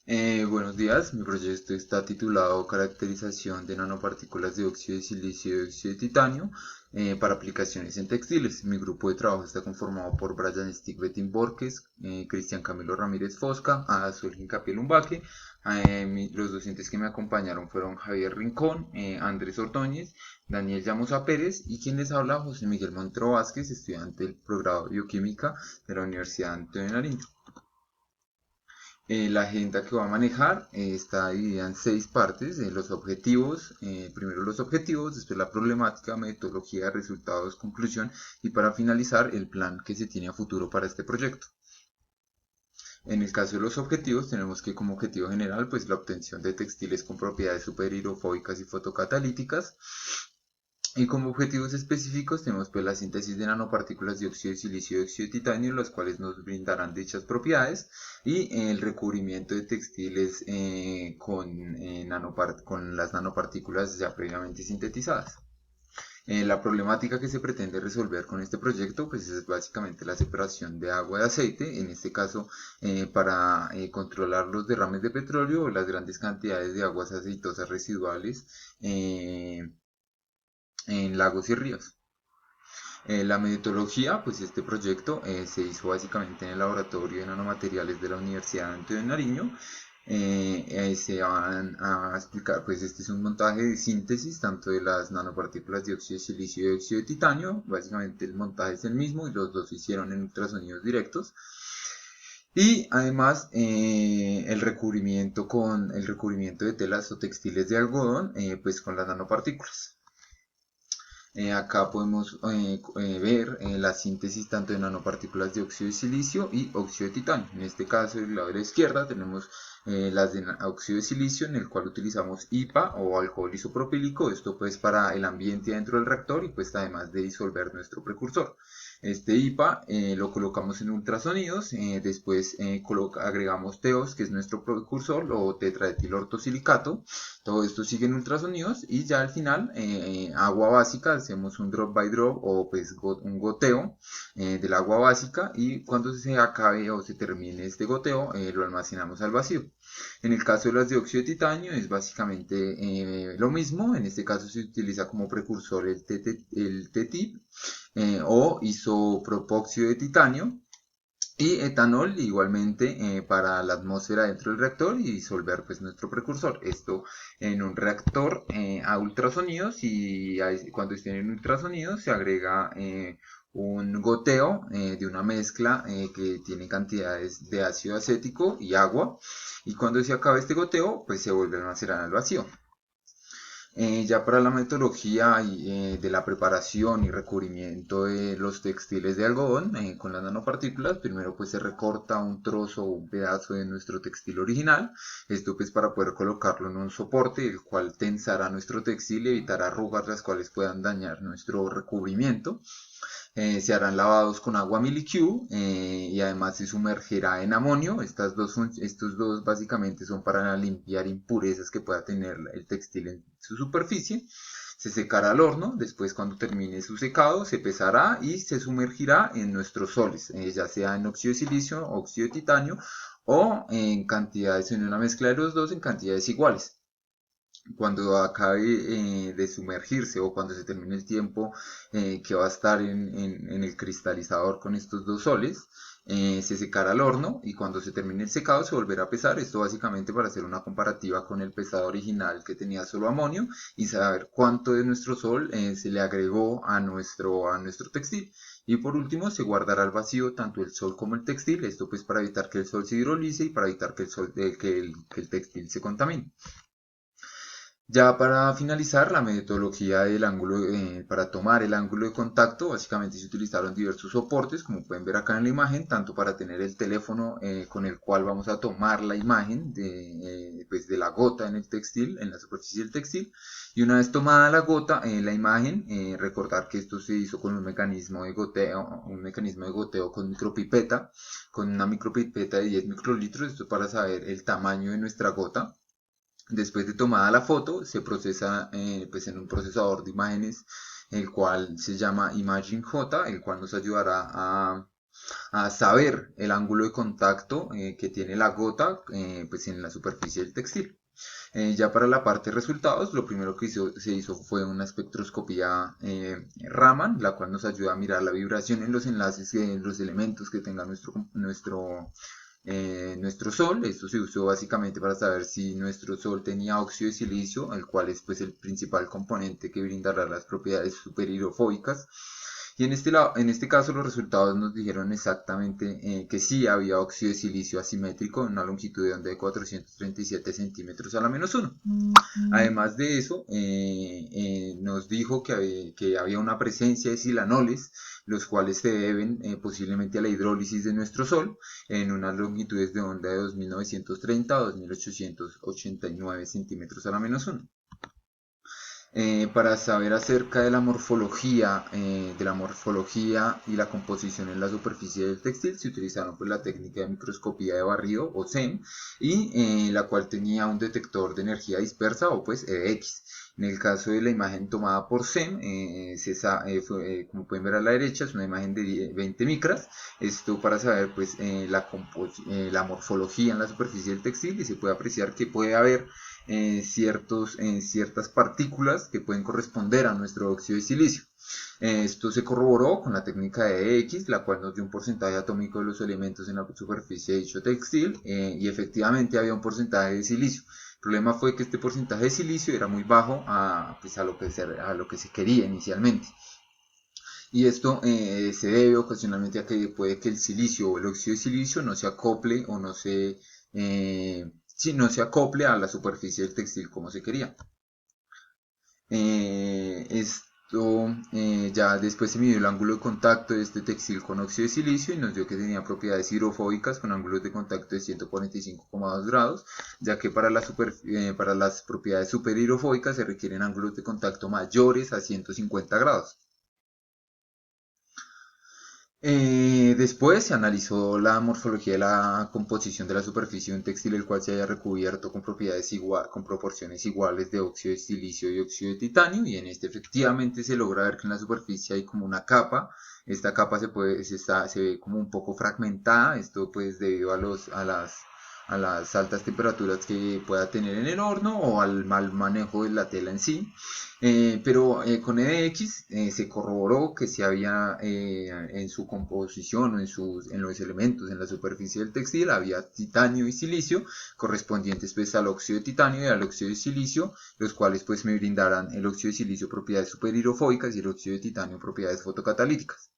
Buenos días, mi proyecto está titulado Caracterización de nanopartículas de óxido de silicio y óxido de titanio para aplicaciones en textiles. Mi grupo de trabajo está conformado por Brian Stigvetin Borges, Cristian Camilo Ramírez Fosca, Azul Hincapié Lumbaque. Los docentes que me acompañaron fueron Javier Rincón, Andrés Ordóñez, Daniel Llamosa Pérez y quien les habla José Miguel Montero Vázquez, estudiante del programa de Bioquímica de la Universidad Antonio Nariño. La agenda que va a manejar está dividida en 6 partes. Los objetivos, primero los objetivos, después la problemática, metodología, resultados, conclusión y para finalizar el plan que se tiene a futuro para este proyecto. En el caso de los objetivos, tenemos que como objetivo general, pues la obtención de textiles con propiedades superhidrofóbicas y fotocatalíticas. Y como objetivos específicos tenemos pues la síntesis de nanopartículas de óxido de silicio y óxido de titanio, las cuales nos brindarán dichas propiedades, y el recubrimiento de textiles con las nanopartículas ya previamente sintetizadas. La problemática que se pretende resolver con este proyecto pues es básicamente la separación de agua de aceite, en este caso para controlar los derrames de petróleo o las grandes cantidades de aguas aceitosas residuales en lagos y ríos. La metodología, pues este proyecto se hizo básicamente en el laboratorio de nanomateriales de la Universidad de Antonio de Nariño. Se van a explicar, pues este es un montaje de síntesis tanto de las nanopartículas de óxido de silicio y óxido de titanio. Básicamente el montaje es el mismo y los dos se hicieron en ultrasonidos directos. Y además el recubrimiento de telas o textiles de algodón, pues con las nanopartículas. Acá podemos ver la síntesis tanto de nanopartículas de óxido de silicio y óxido de titanio. En este caso, del lado de la izquierda tenemos las de óxido de silicio, en el cual utilizamos IPA o alcohol isopropílico, esto pues para el ambiente dentro del reactor y pues además de disolver nuestro precursor. Este IPA lo colocamos en ultrasonidos, después agregamos TEOS, que es nuestro precursor, o tetraetilortosilicato. Todo esto sigue en ultrasonidos y ya al final agua básica, hacemos un drop by drop o pues un goteo del agua básica, y cuando se acabe o se termine este goteo lo almacenamos al vacío. En el caso de las de óxido de titanio es básicamente lo mismo. En este caso se utiliza como precursor el TTIP o isopropóxido de titanio y etanol igualmente para la atmósfera dentro del reactor y disolver pues nuestro precursor. Esto en un reactor a ultrasonidos, y cuando estén en ultrasonidos se agrega un goteo de una mezcla que tiene cantidades de ácido acético y agua, y cuando se acabe este goteo pues se vuelve a almacenar al vacío. Ya para la metodología de la preparación y recubrimiento de los textiles de algodón con las nanopartículas, primero pues se recorta un trozo o un pedazo de nuestro textil original, esto pues para poder colocarlo en un soporte el cual tensará nuestro textil y evitará arrugas las cuales puedan dañar nuestro recubrimiento. Se harán lavados con agua miliQ y además se sumergirá en amonio. Estos dos básicamente son para limpiar impurezas que pueda tener el textil en su superficie. Se secará al horno, después cuando termine su secado se pesará y se sumergirá en nuestros soles, ya sea en óxido de silicio, óxido de titanio o en cantidades, en una mezcla de los dos en cantidades iguales. Cuando acabe de sumergirse o cuando se termine el tiempo que va a estar en el cristalizador con estos dos soles, se secará al horno y cuando se termine el secado se volverá a pesar. Esto básicamente para hacer una comparativa con el pesado original que tenía solo amonio y saber cuánto de nuestro sol se le agregó a nuestro textil. Y por último se guardará al vacío tanto el sol como el textil, esto pues para evitar que el sol se hidrolice y para evitar que el textil se contamine. Ya para finalizar, la metodología del ángulo, para tomar el ángulo de contacto, básicamente se utilizaron diversos soportes, como pueden ver acá en la imagen, tanto para tener el teléfono con el cual vamos a tomar la imagen pues de la gota en el textil, en la superficie del textil, y una vez tomada la gota, la imagen, recordar que esto se hizo con un mecanismo de goteo con micropipeta, con una micropipeta de 10 microlitros, esto para saber el tamaño de nuestra gota. Después de tomada la foto, se procesa pues en un procesador de imágenes, el cual se llama Imaging J, el cual nos ayudará a saber el ángulo de contacto que tiene la gota pues en la superficie del textil. Ya para la parte de resultados, lo primero que se hizo fue una espectroscopía Raman, la cual nos ayuda a mirar la vibración en los enlaces, en los elementos que tenga nuestro Sol. Esto se usó básicamente para saber si nuestro Sol tenía óxido de silicio, el cual es pues, el principal componente que brindará las propiedades superhidrofóbicas. Y en este caso los resultados nos dijeron exactamente que sí había óxido de silicio asimétrico en una longitud de onda de 437 centímetros a la -1. Además de eso, nos dijo que había una presencia de silanoles, los cuales se deben posiblemente a la hidrólisis de nuestro Sol, en unas longitudes de onda de 2930 a 2889 centímetros a la -1. Para saber acerca de la morfología y la composición en la superficie del textil se utilizaron pues, la técnica de microscopía de barrido o SEM y la cual tenía un detector de energía dispersa o pues EDX. En el caso de la imagen tomada por SEM, como pueden ver a la derecha, es una imagen de 20 micras. Esto para saber pues, la morfología en la superficie del textil y se puede apreciar que puede haber ciertas partículas que pueden corresponder a nuestro óxido de silicio. Esto se corroboró con la técnica de EX, la cual nos dio un porcentaje atómico de los elementos en la superficie de dicho textil y efectivamente había un porcentaje de silicio. El problema fue que este porcentaje de silicio era muy bajo pues a lo que se quería inicialmente. Y esto se debe ocasionalmente a que puede que el silicio o el óxido de silicio no se acople o no se acople a la superficie del textil como se quería. Ya después se midió el ángulo de contacto de este textil con óxido de silicio y nos dio que tenía propiedades hidrofóbicas con ángulos de contacto de 145,2 grados, ya que para las propiedades superhidrofóbicas se requieren ángulos de contacto mayores a 150 grados. Después se analizó la morfología de la composición de la superficie de un textil el cual se haya recubierto con con proporciones iguales de óxido de silicio y óxido de titanio y en este efectivamente se logra ver que en la superficie hay como una capa. Esta capa se ve como un poco fragmentada, esto pues debido a las altas temperaturas que pueda tener en el horno o al mal manejo de la tela en sí. Pero con EDX se corroboró que se había en su composición o en los elementos en la superficie del textil había titanio y silicio correspondientes pues al óxido de titanio y al óxido de silicio, los cuales pues me brindarán el óxido de silicio propiedades superhidrofóbicas y el óxido de titanio propiedades fotocatalíticas.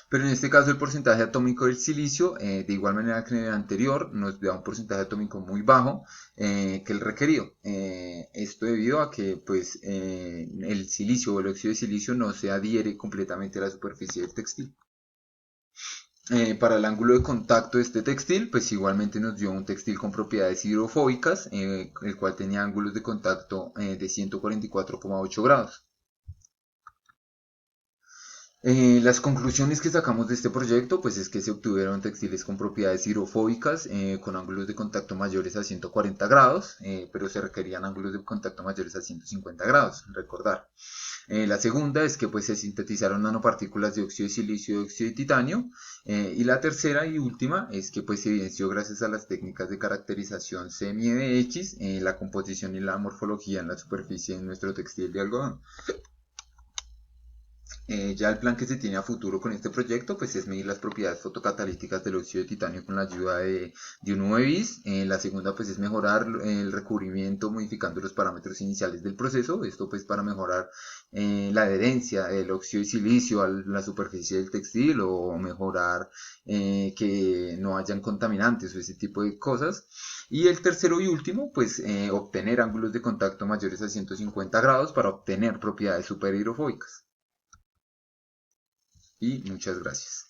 Pero en este caso el porcentaje atómico del silicio, de igual manera que en el anterior, nos da un porcentaje atómico muy bajo que el requerido. Esto debido a que pues, el silicio o el óxido de silicio no se adhiere completamente a la superficie del textil. Para el ángulo de contacto de este textil, pues igualmente nos dio un textil con propiedades hidrofóbicas, el cual tenía ángulos de contacto de 144,8 grados. Las conclusiones que sacamos de este proyecto pues es que se obtuvieron textiles con propiedades hidrofóbicas con ángulos de contacto mayores a 140 grados, pero se requerían ángulos de contacto mayores a 150 grados, recordar. La segunda es que pues se sintetizaron nanopartículas de óxido de silicio y óxido de titanio. Y la tercera y última es que pues se evidenció gracias a las técnicas de caracterización SEM y EDX la composición y la morfología en la superficie de nuestro textil de algodón. Ya el plan que se tiene a futuro con este proyecto pues es medir las propiedades fotocatalíticas del óxido de titanio con la ayuda de un UV-Vis. La segunda pues es mejorar el recubrimiento modificando los parámetros iniciales del proceso. Esto pues para mejorar la adherencia del óxido de silicio a la superficie del textil o mejorar que no hayan contaminantes o ese tipo de cosas. Y el tercero y último, pues obtener ángulos de contacto mayores a 150 grados para obtener propiedades superhidrofóbicas. Y muchas gracias.